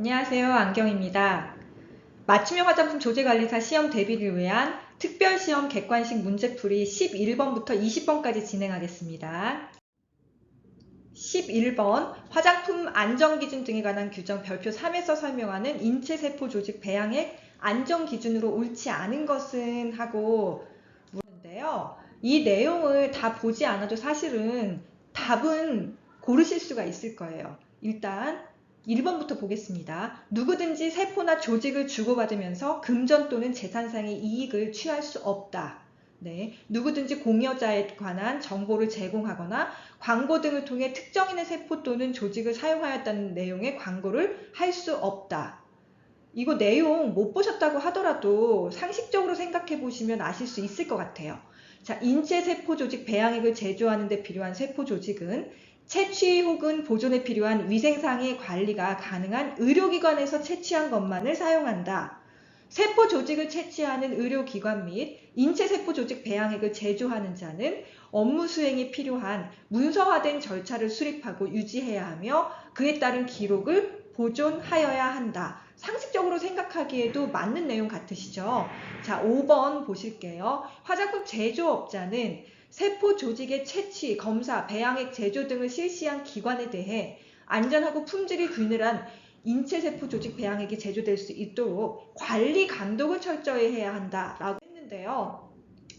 안녕하세요. 안경입니다. 맞춤형 화장품 조제관리사 시험 대비를 위한 특별시험 객관식 문제풀이 11번부터 20번까지 진행하겠습니다. 11번 화장품 안전기준 등에 관한 규정 별표 3에서 설명하는 인체세포 조직 배양액 안전기준으로 옳지 않은 것은 하고 물었는데요. 이 내용을 다 보지 않아도 사실은 답은 고르실 수가 있을 거예요. 일단 1번부터 보겠습니다. 누구든지 세포나 조직을 주고받으면서 금전 또는 재산상의 이익을 취할 수 없다. 네, 누구든지 공여자에 관한 정보를 제공하거나 광고 등을 통해 특정인의 세포 또는 조직을 사용하였다는 내용의 광고를 할 수 없다. 이거 내용 못 보셨다고 하더라도 상식적으로 생각해 보시면 아실 수 있을 것 같아요. 자, 인체 세포 조직 배양액을 제조하는 데 필요한 세포 조직은 채취 혹은 보존에 필요한 위생상의 관리가 가능한 의료기관에서 채취한 것만을 사용한다. 세포 조직을 채취하는 의료기관 및 인체세포 조직 배양액을 제조하는 자는 업무 수행에 필요한 문서화된 절차를 수립하고 유지해야 하며 그에 따른 기록을 보존하여야 한다. 상식적으로 생각하기에도 맞는 내용 같으시죠? 자, 5번 보실게요. 화장품 제조업자는 세포 조직의 채취, 검사, 배양액 제조 등을 실시한 기관에 대해 안전하고 품질이 균일한 인체세포 조직 배양액이 제조될 수 있도록 관리 감독을 철저히 해야 한다라고 했는데요.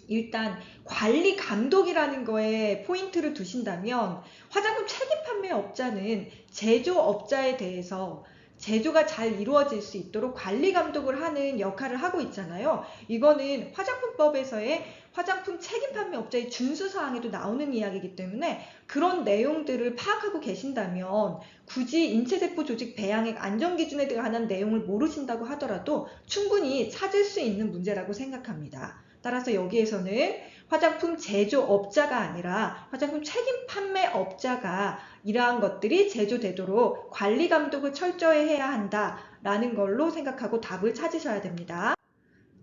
일단 관리 감독이라는 거에 포인트를 두신다면 화장품 책임 판매업자는 제조업자에 대해서 제조가 잘 이루어질 수 있도록 관리 감독을 하는 역할을 하고 있잖아요. 이거는 화장품법에서의 화장품 책임 판매업자의 준수사항에도 나오는 이야기이기 때문에 그런 내용들을 파악하고 계신다면 굳이 인체세포 조직 배양액 안전기준에 관한 내용을 모르신다고 하더라도 충분히 찾을 수 있는 문제라고 생각합니다. 따라서 여기에서는 화장품 제조업자가 아니라 화장품 책임 판매업자가 이러한 것들이 제조되도록 관리 감독을 철저히 해야 한다라는 걸로 생각하고 답을 찾으셔야 됩니다.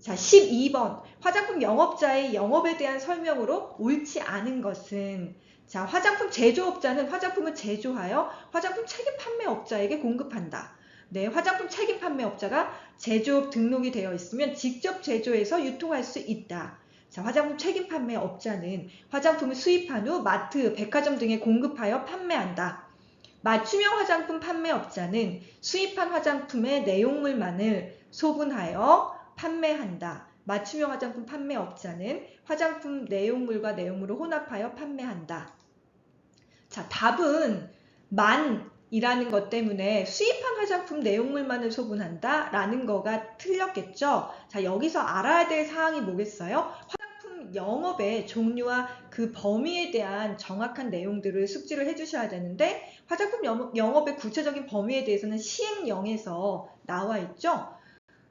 자, 12번 화장품 영업자의 영업에 대한 설명으로 옳지 않은 것은 자, 화장품 제조업자는 화장품을 제조하여 화장품 책임 판매업자에게 공급한다. 네, 화장품 책임 판매업자가 제조업 등록이 되어 있으면 직접 제조해서 유통할 수 있다. 자, 화장품 책임 판매업자는 화장품을 수입한 후 마트, 백화점 등에 공급하여 판매한다. 맞춤형 화장품 판매업자는 수입한 화장품의 내용물만을 소분하여 판매한다. 맞춤형 화장품 판매업자는 화장품 내용물과 내용물을 혼합하여 판매한다. 자, 답은 만이라는 것 때문에 수입한 화장품 내용물만을 소분한다 라는 거가 틀렸겠죠. 자, 여기서 알아야 될 사항이 뭐겠어요? 화장품 영업의 종류와 그 범위에 대한 정확한 내용들을 숙지를 해주셔야 되는데 화장품 영업의 구체적인 범위에 대해서는 시행령에서 나와 있죠.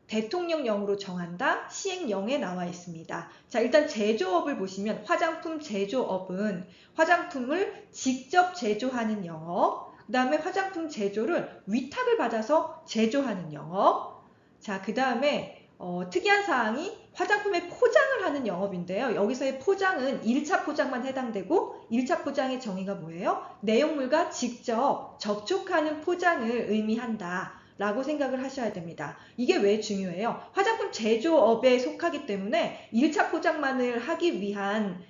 대통령령으로 정한다. 시행령에 나와 있습니다. 자, 일단 제조업을 보시면 화장품 제조업은 화장품을 직접 제조하는 영업, 그 다음에 화장품 제조를 위탁을 받아서 제조하는 영업, 자, 그 다음에 특이한 사항이 화장품의 포장을 하는 영업인데요. 여기서의 포장은 1차 포장만 해당되고 1차 포장의 정의가 뭐예요? 내용물과 직접 접촉하는 포장을 의미한다. 라고 생각을 하셔야 됩니다. 이게 왜 중요해요? 화장품 제조업에 속하기 때문에 1차 포장만을 하기 위한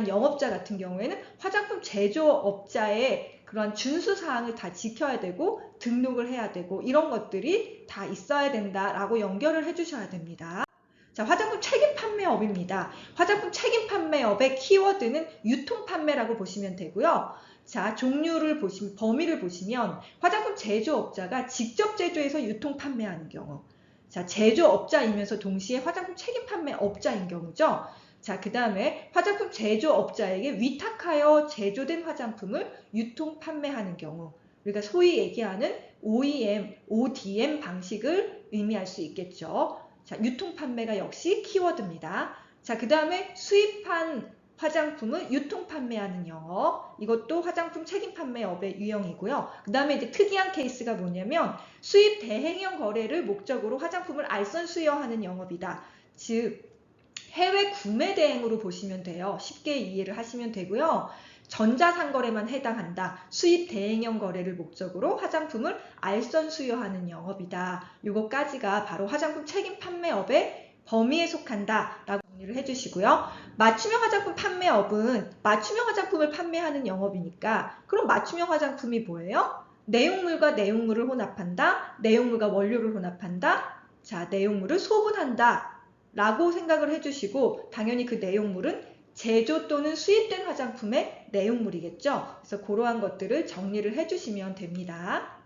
영업자 같은 경우에는 화장품 제조업자의 그런 준수사항을 다 지켜야 되고 등록을 해야 되고 이런 것들이 다 있어야 된다라고 연결을 해주셔야 됩니다. 자, 화장품 책임 판매업입니다. 화장품 책임 판매업의 키워드는 유통 판매라고 보시면 되고요. 자, 범위를 보시면 화장품 제조업자가 직접 제조해서 유통 판매하는 경우. 자, 제조업자이면서 동시에 화장품 책임 판매업자인 경우죠. 자, 그 다음에 화장품 제조업자에게 위탁하여 제조된 화장품을 유통 판매하는 경우. 우리가 소위 얘기하는 OEM, ODM 방식을 의미할 수 있겠죠. 자, 유통 판매가 역시 키워드입니다. 자, 그 다음에 수입한 화장품을 유통 판매하는 영업, 이것도 화장품 책임 판매업의 유형이고요. 그 다음에 이제 특이한 케이스가 뭐냐면 수입 대행형 거래를 목적으로 화장품을 알선 수여하는 영업이다. 즉 해외 구매 대행으로 보시면 돼요. 쉽게 이해를 하시면 되고요. 전자상거래만 해당한다. 수입 대행형 거래를 목적으로 화장품을 알선 수여하는 영업이다. 요거까지가 바로 화장품 책임 판매업의 범위에 속한다 라고 정리를 해주시고요. 맞춤형 화장품 판매업은 맞춤형 화장품을 판매하는 영업이니까 그럼 맞춤형 화장품이 뭐예요? 내용물과 내용물을 혼합한다. 내용물과 원료를 혼합한다. 자, 내용물을 소분한다 라고 생각을 해주시고 당연히 그 내용물은 제조 또는 수입된 화장품의 내용물이겠죠. 그래서 그러한 것들을 정리를 해주시면 됩니다.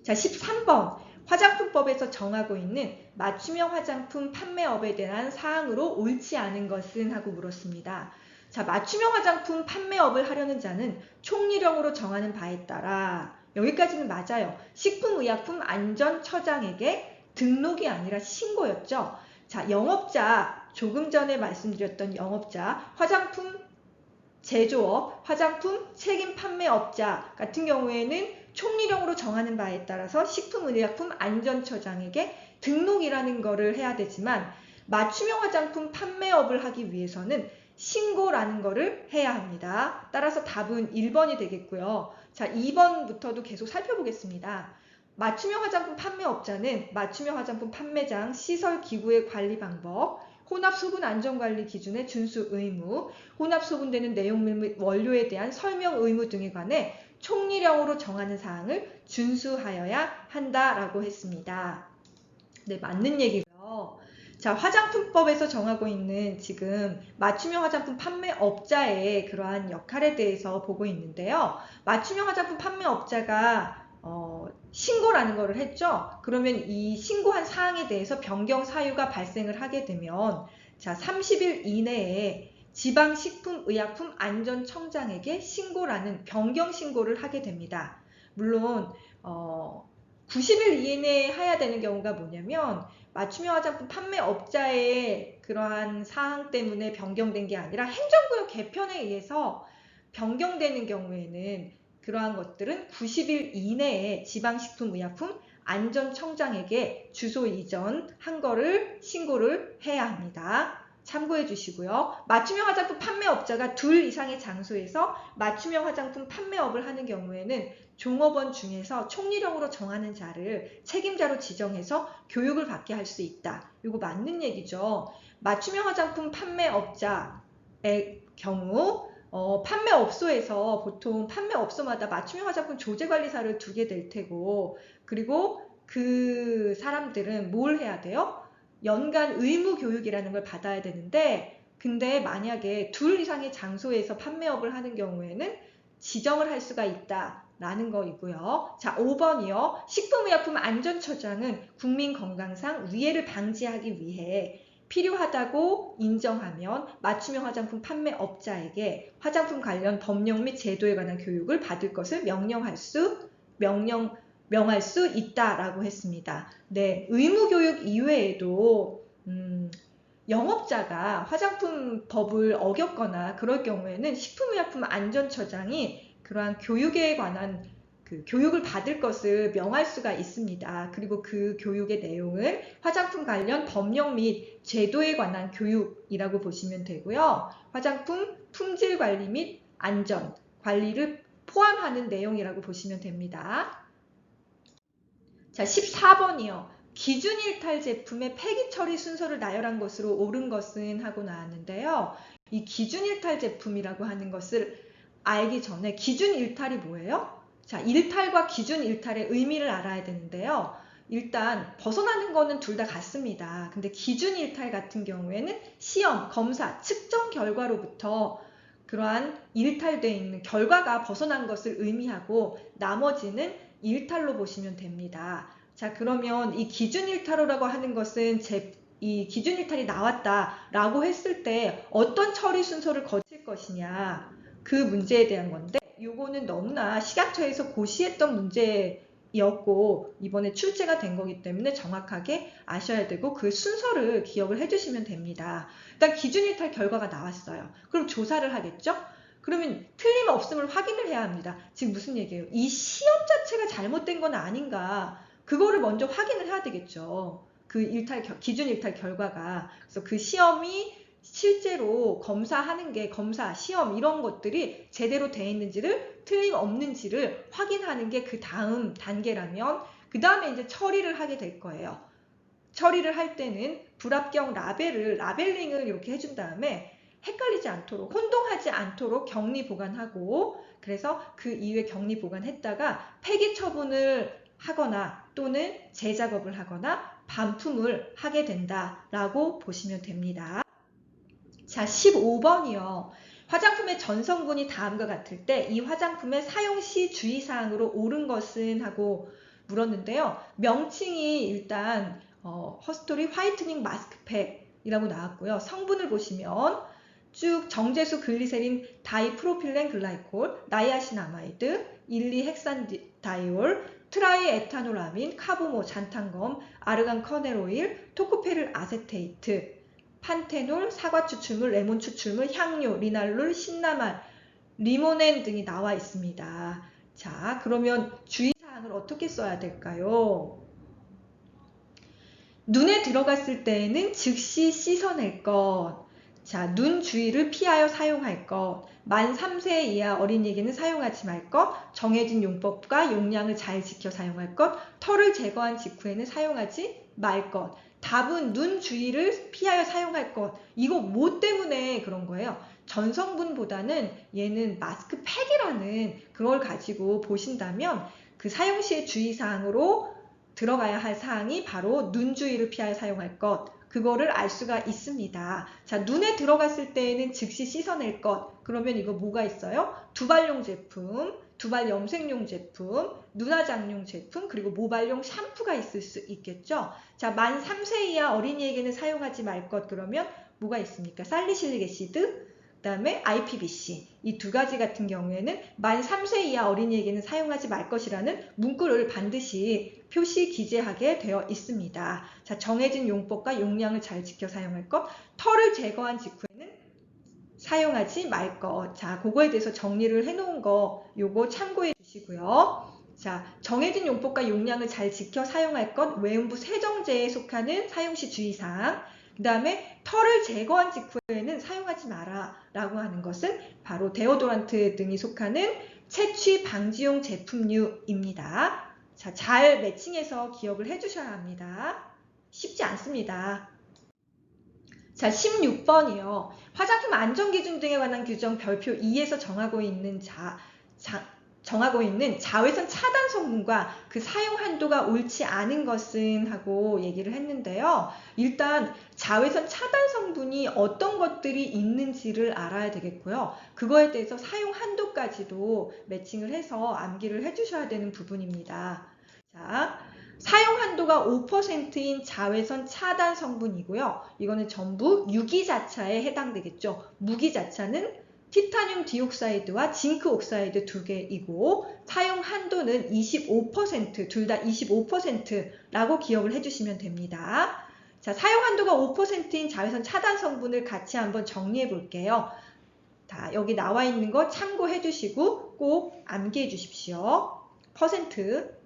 자, 13번 화장품법에서 정하고 있는 맞춤형 화장품 판매업에 대한 사항으로 옳지 않은 것은 하고 물었습니다. 자, 맞춤형 화장품 판매업을 하려는 자는 총리령으로 정하는 바에 따라 여기까지는 맞아요. 식품의약품안전처장에게 등록이 아니라 신고였죠. 자, 영업자, 조금 전에 말씀드렸던 영업자, 화장품 제조업, 화장품 책임 판매업자 같은 경우에는 총리령으로 정하는 바에 따라서 식품의약품안전처장에게 등록이라는 거를 해야 되지만 맞춤형 화장품 판매업을 하기 위해서는 신고라는 거를 해야 합니다. 따라서 답은 1번이 되겠고요. 자, 2번부터도 계속 살펴보겠습니다. 맞춤형 화장품 판매업자는 맞춤형 화장품 판매장, 시설, 기구의 관리 방법, 혼합소분 안전관리 기준의 준수 의무, 혼합소분되는 내용물 및 원료에 대한 설명 의무 등에 관해 총리령으로 정하는 사항을 준수하여야 한다라고 했습니다. 네, 맞는 얘기고요. 자, 화장품법에서 정하고 있는 지금 맞춤형 화장품 판매업자의 그러한 역할에 대해서 보고 있는데요. 맞춤형 화장품 판매업자가 신고라는 거를 했죠. 그러면 이 신고한 사항에 대해서 변경 사유가 발생을 하게 되면 자, 30일 이내에 지방식품의약품안전청장에게 신고라는 변경 신고를 하게 됩니다. 물론 90일 이내에 해야 되는 경우가 뭐냐면 맞춤형 화장품 판매업자의 그러한 사항 때문에 변경된 게 아니라 행정구역 개편에 의해서 변경되는 경우에는 그러한 것들은 90일 이내에 지방식품의약품안전청장에게 주소 이전한 거를 신고를 해야 합니다. 참고해 주시고요. 맞춤형 화장품 판매업자가 2 이상의 장소에서 맞춤형 화장품 판매업을 하는 경우에는 종업원 중에서 총리령으로 정하는 자를 책임자로 지정해서 교육을 받게 할 수 있다. 이거 맞는 얘기죠. 맞춤형 화장품 판매업자의 경우 판매업소에서 보통 판매업소마다 맞춤형 화장품 조제관리사를 두게 될 테고 그리고 그 사람들은 뭘 해야 돼요? 연간 의무교육이라는 걸 받아야 되는데 근데 만약에 2 이상의 장소에서 판매업을 하는 경우에는 지정을 할 수가 있다라는 거이고요. 자, 5번이요. 식품의약품안전처장은 국민건강상 위해를 방지하기 위해 필요하다고 인정하면 맞춤형 화장품 판매업자에게 화장품 관련 법령 및 제도에 관한 교육을 받을 것을 명할 수 있다라고 했습니다. 네, 의무교육 이외에도 영업자가 화장품 법을 어겼거나 그럴 경우에는 식품의약품안전처장이 그러한 교육에 관한 그 교육을 받을 것을 명할 수가 있습니다. 그리고 그 교육의 내용을 화장품 관련 법령 및 제도에 관한 교육이라고 보시면 되고요. 화장품 품질 관리 및 안전 관리를 포함하는 내용이라고 보시면 됩니다. 자, 14번이요. 기준 일탈 제품의 폐기 처리 순서를 나열한 것으로 옳은 것은 하고 나왔는데요. 이 기준 일탈 제품이라고 하는 것을 알기 전에 기준 일탈이 뭐예요? 자, 일탈과 기준 일탈의 의미를 알아야 되는데요. 일단 벗어나는 거는 둘 다 같습니다. 근데 기준 일탈 같은 경우에는 시험, 검사, 측정 결과로부터 그러한 일탈되어 있는 결과가 벗어난 것을 의미하고 나머지는 일탈로 보시면 됩니다. 자, 그러면 이 기준 일탈이라고 하는 것은 이 기준 일탈이 나왔다라고 했을 때 어떤 처리 순서를 거칠 것이냐 그 문제에 대한 건데 요거는 너무나 식약처에서 고시했던 문제였고 이번에 출제가 된 거기 때문에 정확하게 아셔야 되고 그 순서를 기억을 해주시면 됩니다. 일단 기준 일탈 결과가 나왔어요. 그럼 조사를 하겠죠? 그러면 틀림없음을 확인을 해야 합니다. 지금 무슨 얘기예요? 이 시험 자체가 잘못된 건 아닌가 그거를 먼저 확인을 해야 되겠죠. 그 기준 일탈 결과가. 그래서 그 시험이 실제로 검사하는 게 검사, 시험 이런 것들이 제대로 돼 있는지를 틀림없는지를 확인하는 게 그 다음 단계라면 그 다음에 이제 처리를 하게 될 거예요. 처리를 할 때는 불합격 라벨링을 이렇게 해준 다음에 헷갈리지 않도록, 혼동하지 않도록 격리 보관하고, 그래서 그 이후에 격리 보관했다가 폐기 처분을 하거나 또는 재작업을 하거나 반품을 하게 된다라고 보시면 됩니다. 자, 15번이요. 화장품의 전성분이 다음과 같을 때 이 화장품의 사용 시 주의사항으로 옳은 것은 하고 물었는데요. 명칭이 일단 허스토리 화이트닝 마스크팩이라고 나왔고요. 성분을 보시면 쭉 정제수 글리세린 다이프로필렌 글라이콜, 나이아신아마이드, 1,2헥산다이올, 트라이에타놀아민, 카보모, 잔탄검, 아르간 커넬오일, 토코페릴 아세테이트, 판테놀, 사과 추출물, 레몬 추출물, 향료, 리날룰, 신나말, 리모넨 등이 나와 있습니다. 자, 그러면 주의사항을 어떻게 써야 될까요? 눈에 들어갔을 때에는 즉시 씻어낼 것. 자, 눈 주위를 피하여 사용할 것. 만 3세 이하 어린이에게는 사용하지 말 것. 정해진 용법과 용량을 잘 지켜 사용할 것. 털을 제거한 직후에는 사용하지 말 것. 답은 눈 주위를 피하여 사용할 것. 이거 뭐 때문에 그런 거예요? 전성분보다는 얘는 마스크팩이라는 그걸 가지고 보신다면 그 사용 시의 주의사항으로 들어가야 할 사항이 바로 눈 주위를 피하여 사용할 것, 그거를 알 수가 있습니다. 자, 눈에 들어갔을 때에는 즉시 씻어낼 것. 그러면 이거 뭐가 있어요? 두발용 제품, 두발 염색용 제품, 눈화장용 제품, 그리고 모발용 샴푸가 있을 수 있겠죠. 자, 만 3세 이하 어린이에게는 사용하지 말 것. 그러면 뭐가 있습니까? 살리실릭 애시드, 그 다음에 IPBC. 이 두 가지 같은 경우에는 만 3세 이하 어린이에게는 사용하지 말 것이라는 문구를 반드시 표시 기재하게 되어 있습니다. 자, 정해진 용법과 용량을 잘 지켜 사용할 것, 털을 제거한 직후에는 사용하지 말 것. 자, 그거에 대해서 정리를 해놓은 거 요거 참고해 주시고요. 자, 정해진 용법과 용량을 잘 지켜 사용할 것, 외음부 세정제에 속하는 사용시 주의사항, 그 다음에 털을 제거한 직후에는 사용하지 마라 라고 하는 것은 바로 데오도란트 등이 속하는 채취 방지용 제품류입니다. 자, 잘 매칭해서 기억을 해주셔야 합니다. 쉽지 않습니다. 자, 16번이요. 화장품 안전기준 등에 관한 규정 별표 2에서 정하고 있는 자외선 차단 성분과 그 사용 한도가 옳지 않은 것은 하고 얘기를 했는데요. 일단 자외선 차단 성분이 어떤 것들이 있는지를 알아야 되겠고요. 그거에 대해서 사용 한도까지도 매칭을 해서 암기를 해주셔야 되는 부분입니다. 자, 사용 한도가 5%인 자외선 차단 성분이고요. 이거는 전부 유기자차에 해당되겠죠. 무기자차는 티타늄 디옥사이드와 징크 옥사이드 두 개이고 사용 한도는 25%, 둘 다 25%라고 기억을 해주시면 됩니다. 자, 사용 한도가 5%인 자외선 차단 성분을 같이 한번 정리해 볼게요. 자, 여기 나와 있는 거 참고해 주시고 꼭 암기해 주십시오. 퍼센트.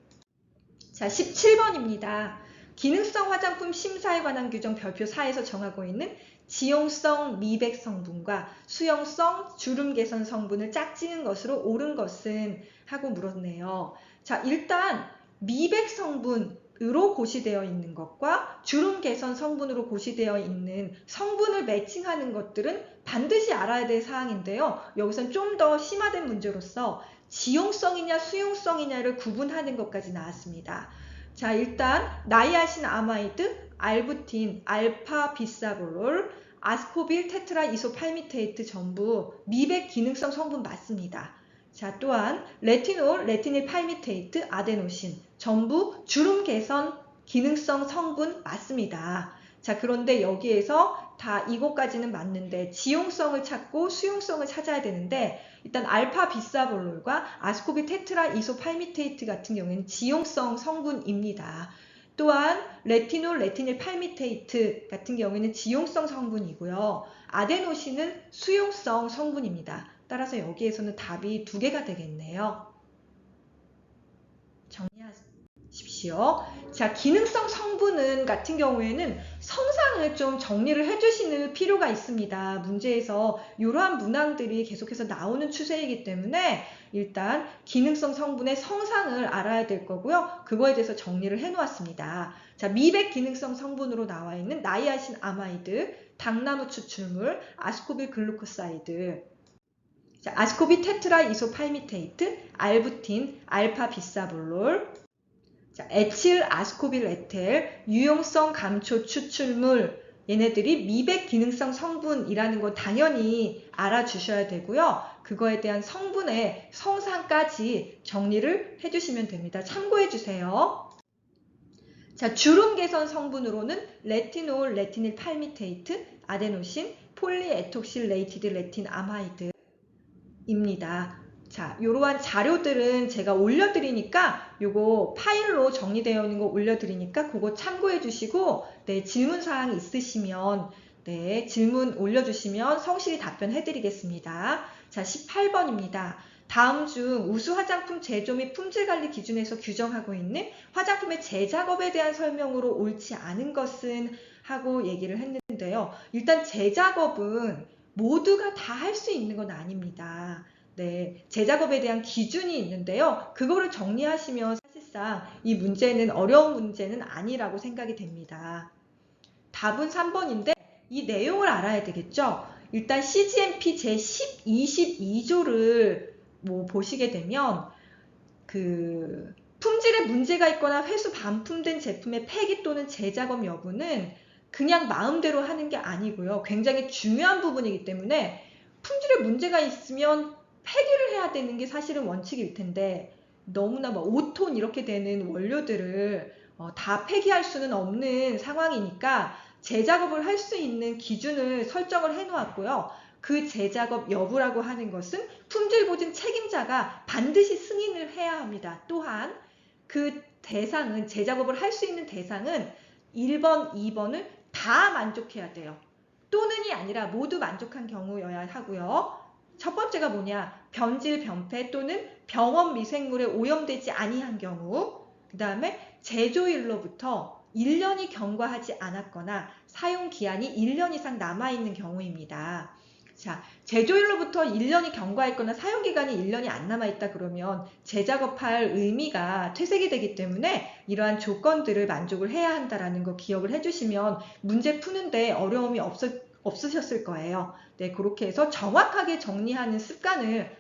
자, 17번입니다. 기능성 화장품 심사에 관한 규정 별표 4에서 정하고 있는 지용성 미백 성분과 수용성 주름 개선 성분을 짝지은 것으로 옳은 것은 하고 물었네요. 자, 일단 미백 성분으로 고시되어 있는 것과 주름 개선 성분으로 고시되어 있는 성분을 매칭하는 것들은 반드시 알아야 될 사항인데요. 여기선 좀 더 심화된 문제로서 지용성이냐 수용성이냐를 구분하는 것까지 나왔습니다. 자, 일단 나이아신 아마이드, 알부틴, 알파 비사볼롤, 아스코빌 테트라 이소팔미테이트 전부 미백 기능성 성분 맞습니다. 자, 또한 레티놀, 레티닐 팔미테이트, 아데노신 전부 주름 개선 기능성 성분 맞습니다. 자, 그런데 여기에서 다 이것까지는 맞는데 지용성을 찾고 수용성을 찾아야 되는데 일단 알파 비사볼롤과 아스코빌 테트라 이소팔미테이트 같은 경우에는 지용성 성분입니다. 또한 레티놀, 레티닐 팔미테이트 같은 경우에는 지용성 성분이고요. 아데노신은 수용성 성분입니다. 따라서 여기에서는 답이 두 개가 되겠네요. 정리하십시오. 자, 기능성 성분은 같은 경우에는 성상을 좀 정리를 해주시는 필요가 있습니다. 문제에서 이러한 문항들이 계속해서 나오는 추세이기 때문에 일단 기능성 성분의 성상을 알아야 될 거고요. 그거에 대해서 정리를 해놓았습니다. 자, 미백 기능성 성분으로 나와 있는 나이아신 아마이드, 당나무 추출물, 아스코빌 글루코사이드, 자, 아스코빌 테트라 이소팔미테이트, 알부틴, 알파 비사볼롤, 자, 에틸 아스코빌 에텔, 유용성 감초 추출물, 얘네들이 미백 기능성 성분이라는 거 당연히 알아주셔야 되고요. 그거에 대한 성분의 성상까지 정리를 해주시면 됩니다. 참고해 주세요. 자, 주름 개선 성분으로는 레티놀, 레티닐 팔미테이트, 아데노신, 폴리에톡실레이티드 레틴 아마이드입니다. 자, 이러한 자료들은 제가 올려드리니까 요거 파일로 정리되어 있는 거 올려드리니까 그거 참고해 주시고, 네, 질문사항 있으시면 네, 질문 올려주시면 성실히 답변해 드리겠습니다. 자, 18번입니다. 다음 중 우수 화장품 제조 및 품질 관리 기준에서 규정하고 있는 화장품의 제작업에 대한 설명으로 옳지 않은 것은 하고 얘기를 했는데요. 일단 제작업은 모두가 다 할 수 있는 건 아닙니다. 네, 제작업에 대한 기준이 있는데요. 그거를 정리하시면 사실상 이 문제는 어려운 문제는 아니라고 생각이 됩니다. 답은 3번인데 이 내용을 알아야 되겠죠. 일단 CGMP 제10, 22조를 보시게 되면 그 품질에 문제가 있거나 회수 반품된 제품의 폐기 또는 제작업 여부는 그냥 마음대로 하는 게 아니고요. 굉장히 중요한 부분이기 때문에 품질에 문제가 있으면 폐기를 해야 되는 게 사실은 원칙일 텐데 너무나 5톤 이렇게 되는 원료들을 다 폐기할 수는 없는 상황이니까 제작업을 할 수 있는 기준을 설정을 해 놓았고요. 그 제작업 여부라고 하는 것은 품질보증 책임자가 반드시 승인을 해야 합니다. 또한 그 대상은, 제작업을 할 수 있는 대상은 1번, 2번을 다 만족해야 돼요. 또는이 아니라 모두 만족한 경우여야 하고요. 첫 번째가 뭐냐? 변질, 변폐 또는 병원 미생물에 오염되지 아니한 경우, 그 다음에 제조일로부터 1년이 경과하지 않았거나 사용 기한이 1년 이상 남아있는 경우입니다. 자, 제조일로부터 1년이 경과했거나 사용 기간이 1년이 안 남아있다 그러면 재작업할 의미가 퇴색이 되기 때문에 이러한 조건들을 만족을 해야 한다라는 거 기억을 해주시면 문제 푸는데 어려움이 없으셨을 거예요. 네, 그렇게 해서 정확하게 정리하는 습관을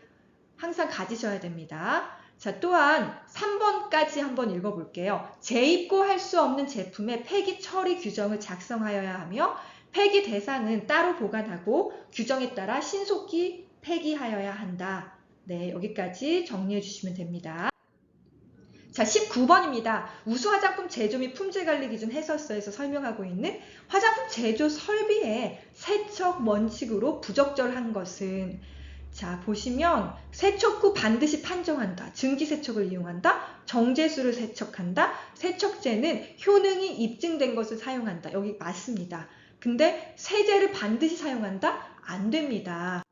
항상 가지셔야 됩니다. 자, 또한 3번까지 한번 읽어볼게요. 재입고할 수 없는 제품의 폐기 처리 규정을 작성하여야 하며 폐기 대상은 따로 보관하고 규정에 따라 신속히 폐기하여야 한다. 네, 여기까지 정리해 주시면 됩니다. 자, 19번입니다. 우수 화장품 제조 및 품질 관리 기준 해설서에서 설명하고 있는 화장품 제조 설비의 세척 원칙으로 부적절한 것은, 자, 보시면 세척 후 반드시 판정한다, 증기 세척을 이용한다, 정제수를 세척한다, 세척제는 효능이 입증된 것을 사용한다. 여기 맞습니다. 근데 세제를 반드시 사용한다? 안 됩니다.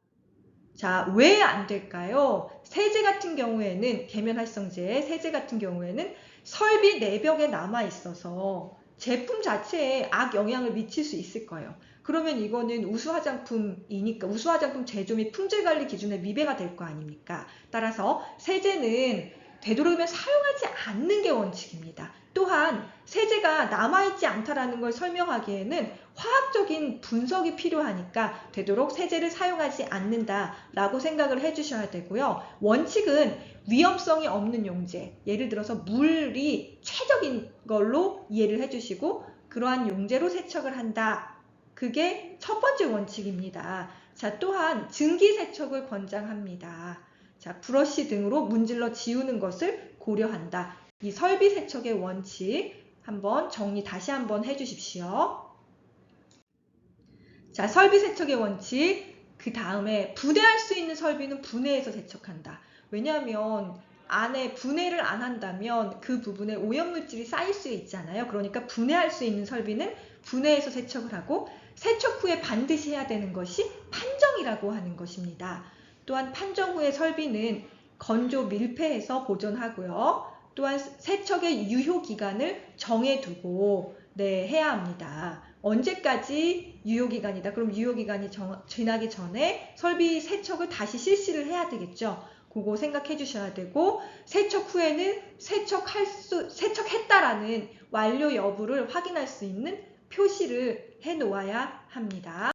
자, 왜 안 될까요? 세제 같은 경우에는, 계면활성제, 세제 같은 경우에는 설비 내벽에 남아 있어서 제품 자체에 악 영향을 미칠 수 있을 거예요. 그러면 이거는 우수 화장품이니까 우수 화장품 제조 및 품질 관리 기준에 위배가 될 거 아닙니까? 따라서 세제는 되도록이면 사용하지 않는 게 원칙입니다. 또한 세제가 남아있지 않다라는 걸 설명하기에는 화학적인 분석이 필요하니까 되도록 세제를 사용하지 않는다라고 생각을 해주셔야 되고요. 원칙은 위험성이 없는 용제, 예를 들어서 물이 최적인 걸로 이해를 해주시고 그러한 용제로 세척을 한다. 그게 첫 번째 원칙입니다. 자, 또한 증기 세척을 권장합니다. 자, 브러쉬 등으로 문질러 지우는 것을 고려한다. 이 설비 세척의 원칙 한번 정리 다시 한번 해주십시오. 자, 설비 세척의 원칙, 그 다음에 분해할 수 있는 설비는 분해해서 세척한다. 왜냐하면 안에 분해를 안 한다면 그 부분에 오염물질이 쌓일 수 있잖아요. 그러니까 분해할 수 있는 설비는 분해해서 세척을 하고 세척 후에 반드시 해야 되는 것이 판정이라고 하는 것입니다. 또한 판정 후의 설비는 건조 밀폐해서 보존하고요. 또한 세척의 유효 기간을 정해두고 해야 합니다. 언제까지 유효기간이다. 그럼 유효기간이 지나기 전에 설비 세척을 다시 실시를 해야 되겠죠. 그거 생각해 주셔야 되고, 세척 후에는 세척했다라는 완료 여부를 확인할 수 있는 표시를 해 놓아야 합니다.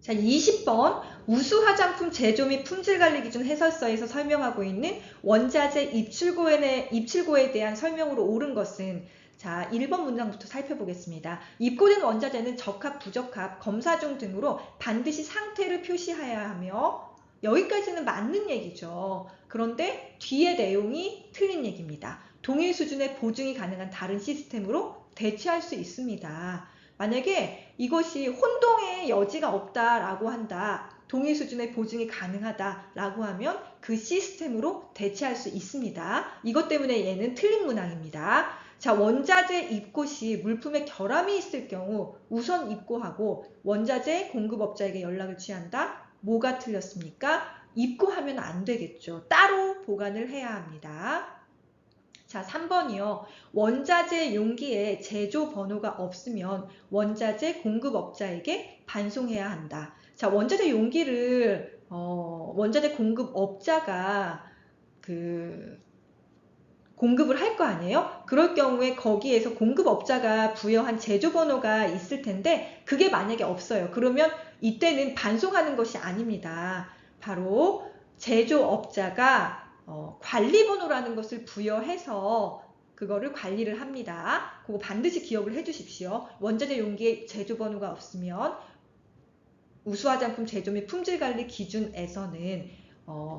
자, 20번 우수 화장품 제조 및 품질 관리 기준 해설서에서 설명하고 있는 원자재 입출고에 대한 설명으로 옳은 것은, 자, 1번 문장부터 살펴보겠습니다. 입고된 원자재는 적합, 부적합, 검사 중 등으로 반드시 상태를 표시해야 하며, 여기까지는 맞는 얘기죠. 그런데 뒤에 내용이 틀린 얘기입니다. 동일 수준의 보증이 가능한 다른 시스템으로 대체할 수 있습니다. 만약에 이것이 혼동의 여지가 없다라고 한다, 동일 수준의 보증이 가능하다라고 하면 그 시스템으로 대체할 수 있습니다. 이것 때문에 얘는 틀린 문항입니다. 자, 원자재 입고 시 물품에 결함이 있을 경우 우선 입고하고 원자재 공급업자에게 연락을 취한다. 뭐가 틀렸습니까? 입고하면 안 되겠죠. 따로 보관을 해야 합니다. 자, 3번이요. 원자재 용기에 제조 번호가 없으면 원자재 공급업자에게 반송해야 한다. 자, 원자재 용기를 원자재 공급업자가 공급을 할 거 아니에요? 그럴 경우에 거기에서 공급업자가 부여한 제조 번호가 있을 텐데 그게 만약에 없어요. 그러면 이때는 반송하는 것이 아닙니다. 바로 제조업자가 관리번호라는 것을 부여해서 그거를 관리를 합니다. 그거 반드시 기억을 해주십시오. 원자재 용기에 제조번호가 없으면 우수화장품 제조 및 품질관리 기준에서는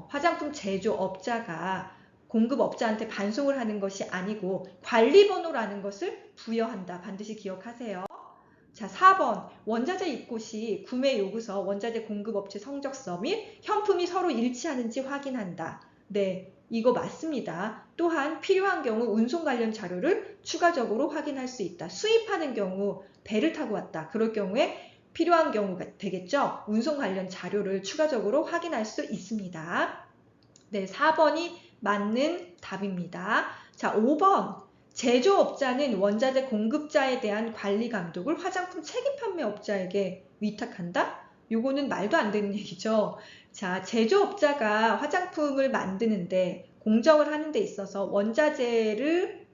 화장품 제조업자가 공급업자한테 반송을 하는 것이 아니고 관리번호라는 것을 부여한다. 반드시 기억하세요. 자, 4번 원자재 입고 시 구매 요구서, 원자재 공급업체 성적서 및 현품이 서로 일치하는지 확인한다. 네, 이거 맞습니다. 또한 필요한 경우 운송 관련 자료를 추가적으로 확인할 수 있다. 수입하는 경우 배를 타고 왔다. 그럴 경우에 필요한 경우가 되겠죠. 운송 관련 자료를 추가적으로 확인할 수 있습니다. 네, 4번이 맞는 답입니다. 자, 5번 제조업자는 원자재 공급자에 대한 관리 감독을 화장품 책임 판매업자에게 위탁한다? 요거는 말도 안 되는 얘기죠. 자, 제조업자가 화장품을 만드는데 공정을 하는 데 있어서 원자재를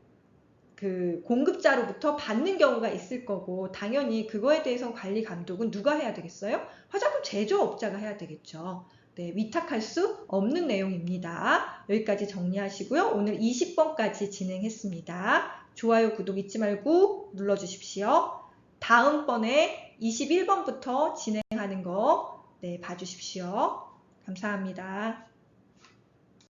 공급자로부터 받는 경우가 있을 거고, 당연히 그거에 대해서 관리 감독은 누가 해야 되겠어요? 화장품 제조업자가 해야 되겠죠. 네, 위탁할 수 없는 내용입니다. 여기까지 정리하시고요. 오늘 20번까지 진행했습니다. 좋아요, 구독 잊지 말고 눌러주십시오. 다음번에 21번부터 진행하는 거 봐주십시오. 감사합니다.